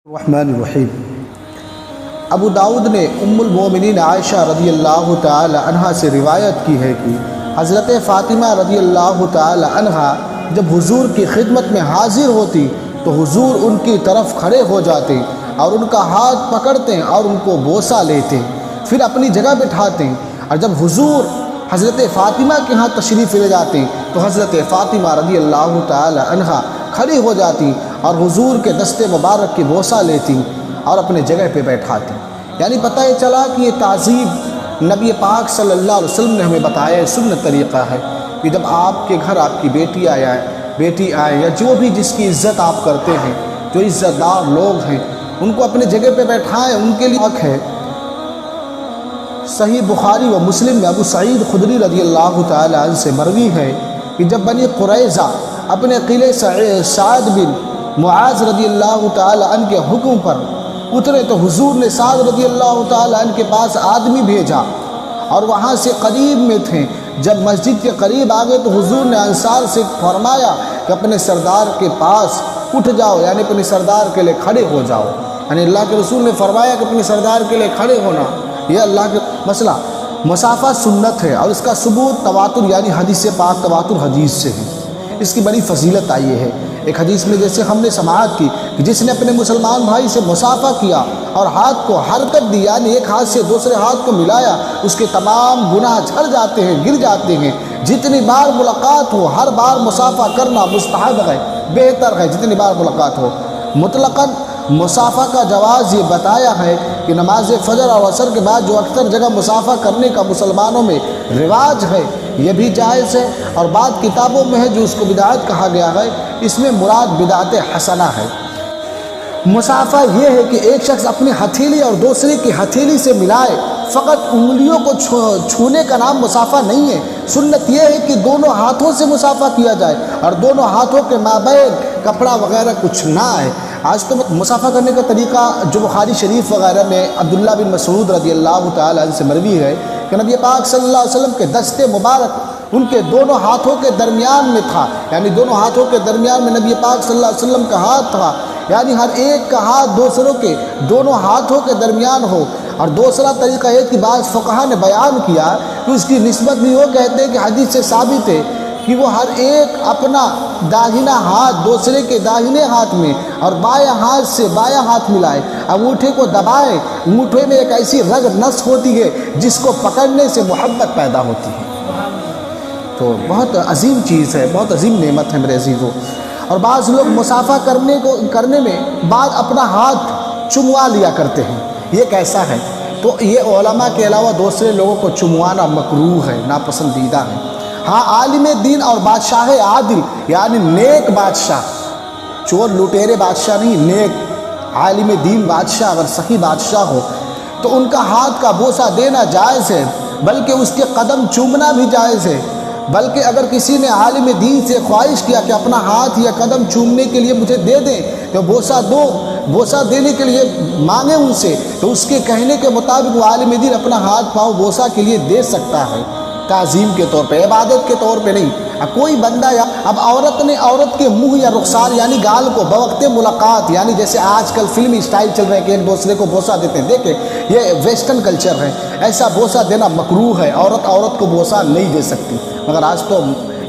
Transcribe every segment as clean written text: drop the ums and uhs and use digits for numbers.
الرحمن الرحیم۔ ابو داؤد نے ام المومنین عائشہ رضی اللہ تعالی عنہا سے روایت کی ہے کہ حضرت فاطمہ رضی اللہ تعالی عنہا جب حضور کی خدمت میں حاضر ہوتی تو حضور ان کی طرف کھڑے ہو جاتے اور ان کا ہاتھ پکڑتے اور ان کو بوسہ لیتے، پھر اپنی جگہ بٹھاتے، اور جب حضور حضرت فاطمہ کے ہاں تشریف لے جاتے تو حضرت فاطمہ رضی اللہ تعالی عنہا کھڑی ہو جاتی اور حضور کے دست مبارک کی بوسہ لیتی اور اپنے جگہ پہ بیٹھاتی۔ یعنی پتہ یہ چلا کہ یہ تعظیم نبی پاک صلی اللہ علیہ وسلم نے ہمیں بتایا ہے، سنت طریقہ ہے کہ جب آپ کے گھر آپ کی بیٹی آئے یا جو بھی جس کی عزت آپ کرتے ہیں، جو عزت دار لوگ ہیں، ان کو اپنے جگہ پہ بیٹھائیں، ان کے لیے حق ہے۔ صحیح بخاری و مسلم میں ابو سعید خدری رضی اللہ تعالی عنہ سے مروی ہے کہ جب بنی قریظہ اپنے قلعے سعد بن معاذ رضی اللہ تعالی عنہ کے حکم پر اترے تو حضور نے سعد رضی اللہ تعالی عنہ کے پاس آدمی بھیجا اور وہاں سے قریب میں تھے۔ جب مسجد کے قریب آ گئے تو حضور نے انصار سے فرمایا کہ اپنے سردار کے پاس اٹھ جاؤ، یعنی اپنے سردار کے لیے کھڑے ہو جاؤ۔ یعنی اللہ کے رسول نے فرمایا کہ اپنے سردار کے لیے کھڑے ہونا، یہ اللہ کے مسئلہ۔ مسافہ سنت ہے اور اس کا ثبوت تواتر یعنی حدیث پاک تواتر حدیث سے ہے۔ اس کی بڑی فضیلت آئی ہے۔ ایک حدیث میں جیسے ہم نے سماعت کی کہ جس نے اپنے مسلمان بھائی سے مسافہ کیا اور ہاتھ کو حرکت دی، یعنی ایک ہاتھ سے دوسرے ہاتھ کو ملایا، اس کے تمام گناہ جھڑ جاتے ہیں، گر جاتے ہیں۔ جتنی بار ملاقات ہو ہر بار مسافہ کرنا مستحب ہے، بہتر ہے جتنی بار ملاقات ہو۔ مطلقاً مسافہ کا جواز یہ بتایا ہے کہ نماز فجر اور عصر کے بعد جو اکثر جگہ مسافہ کرنے کا مسلمانوں میں رواج ہے یہ بھی جائز ہے، اور بعض کتابوں میں ہے جو اس کو بدعت کہا گیا ہے، اس میں مراد بدعت حسنہ ہے۔ مسافہ یہ ہے کہ ایک شخص اپنی ہتھیلی اور دوسرے کی ہتھیلی سے ملائے، فقط انگلیوں کو چھونے کا نام مسافہ نہیں ہے۔ سنت یہ ہے کہ دونوں ہاتھوں سے مسافہ کیا جائے اور دونوں ہاتھوں کے مابین کپڑا وغیرہ کچھ نہ آئے۔ آج تو مسافہ کرنے کا طریقہ جو بخاری شریف وغیرہ میں عبداللہ بن مسعود رضی اللہ تعالی عنہ سے مروی ہے کہ نبی پاک صلی اللہ علیہ وسلم کے دست مبارک ان کے دونوں ہاتھوں کے درمیان میں تھا، یعنی دونوں ہاتھوں کے درمیان میں نبی پاک صلی اللہ علیہ وسلم کا ہاتھ تھا، یعنی ہر ایک کا ہاتھ دوسروں کے دونوں ہاتھوں کے درمیان ہو۔ اور دوسرا طریقہ ایک کہ بعض فقہا نے بیان کیا کہ اس کی نسبت بھی وہ کہتے ہیں کہ حدیث سے ثابت ہے کہ وہ ہر ایک اپنا داہنا ہاتھ دوسرے کے داہنے ہاتھ میں اور بائیں ہاتھ سے بایاں ہاتھ ملائے، انگوٹھے کو دبائے۔ انگوٹھے میں ایک ایسی رگ نس ہوتی ہے جس کو پکڑنے سے محبت پیدا ہوتی ہے۔ تو بہت عظیم چیز ہے، بہت عظیم نعمت ہے میرے عزیزوں۔ اور بعض لوگ مسافہ کرنے میں بعد اپنا ہاتھ چموا لیا کرتے ہیں، یہ کیسا ہے؟ تو یہ علماء کے علاوہ دوسرے لوگوں کو چموانا مکروہ ہے، ناپسندیدہ ہے۔ ہاں عالم دین اور بادشاہ عادل یعنی نیک بادشاہ، چور لٹیرے بادشاہ نہیں، نیک عالم دین بادشاہ اگر سخی بادشاہ ہو تو ان کا ہاتھ کا بوسہ دینا جائز ہے، بلکہ اس کے قدم چومنا بھی جائز ہے۔ بلکہ اگر کسی نے عالم دین سے خواہش کیا کہ اپنا ہاتھ یا قدم چومنے کے لیے مجھے دے دیں تو بوسہ دینے کے لیے مانگے ان سے، تو اس کے کہنے کے مطابق وہ عالم دین اپنا ہاتھ پاؤں بوسہ کے لیے دے سکتا ہے، تعظیم کے طور پہ، عبادت کے طور پہ نہیں۔ کوئی بندہ یا اب عورت نے عورت کے منہ یا رخسار یعنی گال کو بوقت ملاقات، یعنی جیسے آج کل فلمی سٹائل چل رہے ہیں کہ ایک دوسرے کو بوسہ دیتے ہیں، دیکھیں یہ ویسٹرن کلچر ہے، ایسا بوسہ دینا مکروہ ہے۔ عورت کو بوسہ نہیں دے سکتی، مگر آج تو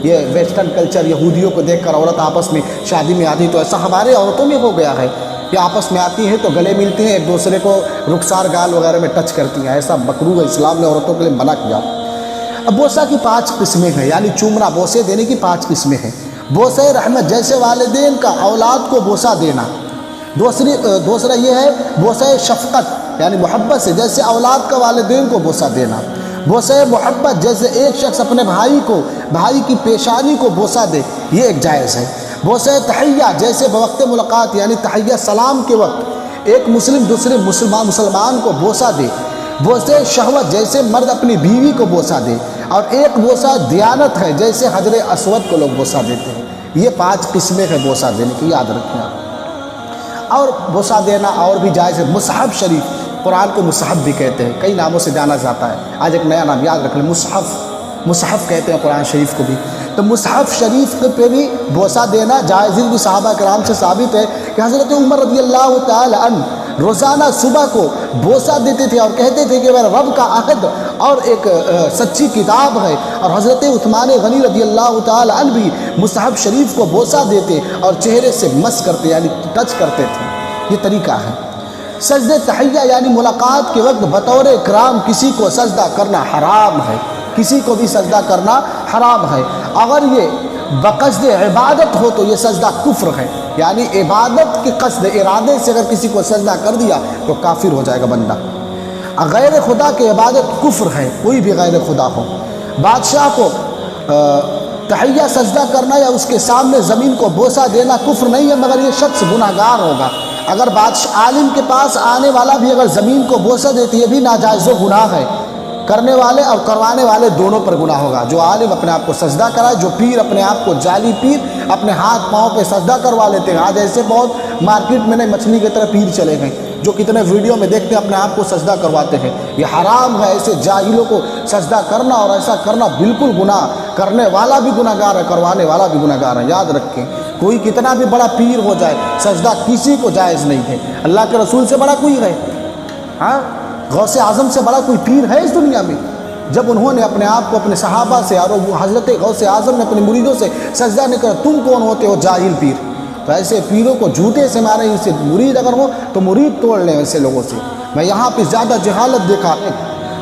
یہ ویسٹرن کلچر یہودیوں کو دیکھ کر عورت آپس میں شادی میں آتی، تو ایسا ہمارے عورتوں میں ہو گیا ہے کہ آپس میں آتی ہیں تو گلے ملتی ہیں، ایک دوسرے کو رخسار گال وغیرہ میں ٹچ کرتی ہیں، ایسا مکروہ ہے، اسلام نے عورتوں کے لیے منع کیا۔ اب بوسہ کی 5 قسمیں ہیں، یعنی چومنا بوسے دینے کی 5 قسمیں ہیں۔ بوسہ رحمت جیسے والدین کا اولاد کو بوسہ دینا۔ دوسرا یہ ہے بوسہ شفقت یعنی محبت سے، جیسے اولاد کا والدین کو بوسہ دینا۔ بوسہ محبت جیسے ایک شخص اپنے بھائی کی پیشانی کو بوسہ دے، یہ ایک جائز ہے۔ بوسہ تحیہ جیسے بوقت ملاقات یعنی تحیہ سلام کے وقت ایک مسلم دوسرے مسلمان کو بوسہ دے۔ بوسہ شہوت جیسے مرد اپنی بیوی کو بوسہ دے، اور ایک بوسہ دیانت ہے جیسے حجر اسود کو لوگ بوسہ دیتے ہیں۔ یہ 5 قسمیں ہیں بوسہ دینے کی، یاد رکھیں آپ۔ اور بوسہ دینا اور بھی جائز ہے۔ مصحف شریف، قرآن کو مصحف بھی کہتے ہیں، کئی ناموں سے جانا جاتا ہے، آج ایک نیا نام یاد رکھ لیں، مصحف کہتے ہیں قرآن شریف کو بھی۔ تو تو مصحف شریف پہ بھی بوسہ دینا جائز بھی صحابہ کرام سے ثابت ہے کہ حضرت عمر رضی اللہ تعالی عنہ روزانہ صبح کو بوسہ دیتے تھے اور کہتے تھے کہ میرا رب کا عہد اور ایک سچی کتاب ہے. اور حضرت عثمان غنی رضی اللہ تعالی عنہ بھی مصحف شریف کو بوسہ دیتے اور چہرے سے مس کرتے یعنی ٹچ کرتے تھے. یہ طریقہ ہے. سجدہ تحیہ یعنی ملاقات کے وقت بطور اکرام کسی کو سجدہ کرنا حرام ہے. کسی کو بھی سجدہ کرنا حرام ہے. اگر یہ بقصد عبادت ہو تو یہ سجدہ کفر ہے. یعنی عبادت کے قصد ارادے سے اگر کسی کو سجدہ کر دیا تو کافر ہو جائے گا بندہ. غیر خدا کی عبادت کفر ہے. کوئی بھی غیر خدا ہو. بادشاہ کو تحیہ سجدہ کرنا یا اس کے سامنے زمین کو بوسہ دینا کفر نہیں ہے، مگر یہ شخص گناہ گار ہوگا. اگر بادشاہ عالم کے پاس آنے والا بھی اگر زمین کو بوسہ دیتی ہے یہ بھی ناجائز و گناہ ہے. کرنے والے اور کروانے والے دونوں پر گناہ ہوگا. جو عالم اپنے آپ کو سجدہ کرائے، جو پیر اپنے آپ کو جعلی پیر اپنے ہاتھ پاؤں پہ سجدہ کروا لیتے ہیں. آج ایسے بہت مارکیٹ میں نہیں مچھلی کی طرح پیر چلے گئے جو کتنے ویڈیو میں دیکھتے ہیں اپنے آپ کو سجدہ کرواتے ہیں. یہ حرام ہے ایسے جاہلوں کو سجدہ کرنا، اور ایسا کرنا بالکل گناہ. کرنے والا بھی گناہ گار ہے، کروانے والا بھی گناہ گار ہے. یاد رکھیں، کوئی کتنا بھی بڑا پیر ہو جائے سجدہ کسی کو جائز نہیں ہے. اللہ کے رسول سے بڑا کوئی ہے؟ ہاں، غوث اعظم سے بڑا کوئی پیر ہے اس دنیا میں؟ جب انہوں نے اپنے آپ کو اپنے صحابہ سے اور حضرت غوث اعظم نے اپنے مریدوں سے سجدہ نہیں کرا، تم کون ہوتے ہو جاہل پیر؟ تو ایسے پیروں کو جوتے سے مارے. ان سے مرید اگر ہو تو مرید توڑ لیں ایسے لوگوں سے. میں یہاں پہ زیادہ جہالت دیکھا.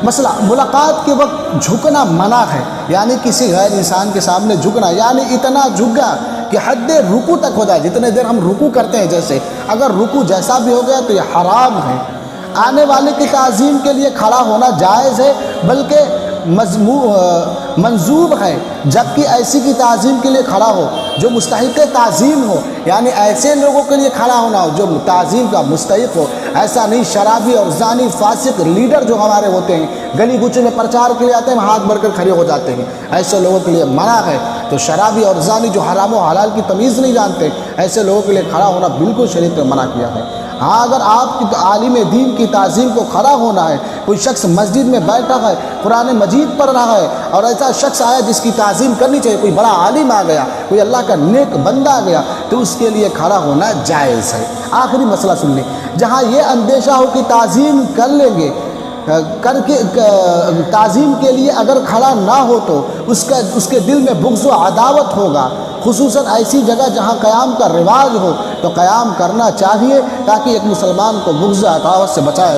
مسئلہ ملاقات کے وقت جھکنا منع ہے. یعنی کسی غیر انسان کے سامنے جھکنا، یعنی اتنا جھکا کہ حد رکوع تک ہو جائے. جتنے دیر ہم رکوع کرتے ہیں جیسے، اگر رکوع جیسا بھی ہو گیا تو یہ حرام ہے. آنے والے کی تعظیم کے لیے کھڑا ہونا جائز ہے، بلکہ منظور ہے. جبکہ ایسی کی تعظیم کے لیے کھڑا ہو جو مستحق تعظیم ہو، یعنی ایسے لوگوں کے لیے کھڑا ہونا ہو جو تعظیم کا مستحق ہو. ایسا نہیں شرابی اور زانی فاسق لیڈر جو ہمارے ہوتے ہیں، گلی کوچے میں پرچار کے لیے آتے ہیں، ہاتھ بڑھ کر کھڑے ہو جاتے ہیں. ایسے لوگوں کے لیے منع ہے. تو شرابی اور زانی جو حرام و حلال کی تمیز نہیں جانتے، ایسے لوگوں کے لیے کھڑا ہونا بالکل شریعت نے منع کیا ہے. ہاں، اگر آپ کی عالم دین کی تعظیم کو کھڑا ہونا ہے، کوئی شخص مسجد میں بیٹھا ہے قرآن مجید پڑھ رہا ہے اور ایسا شخص آیا جس کی تعظیم کرنی چاہیے، کوئی بڑا عالم آ گیا، کوئی اللہ کا نیک بندہ آ گیا، تو اس کے لیے کھڑا ہونا جائز ہے. آخری مسئلہ سن لیں. جہاں یہ اندیشہ ہو کہ تعظیم کر لیں گے، کر کے تعظیم کے لیے اگر کھڑا نہ ہو تو اس کے دل میں بغض و عداوت ہوگا. خصوصاً ایسی جگہ جہاں قیام کا رواج ہو تو قیام کرنا چاہیے تاکہ ایک مسلمان کو بغض و عداوت سے بچائے.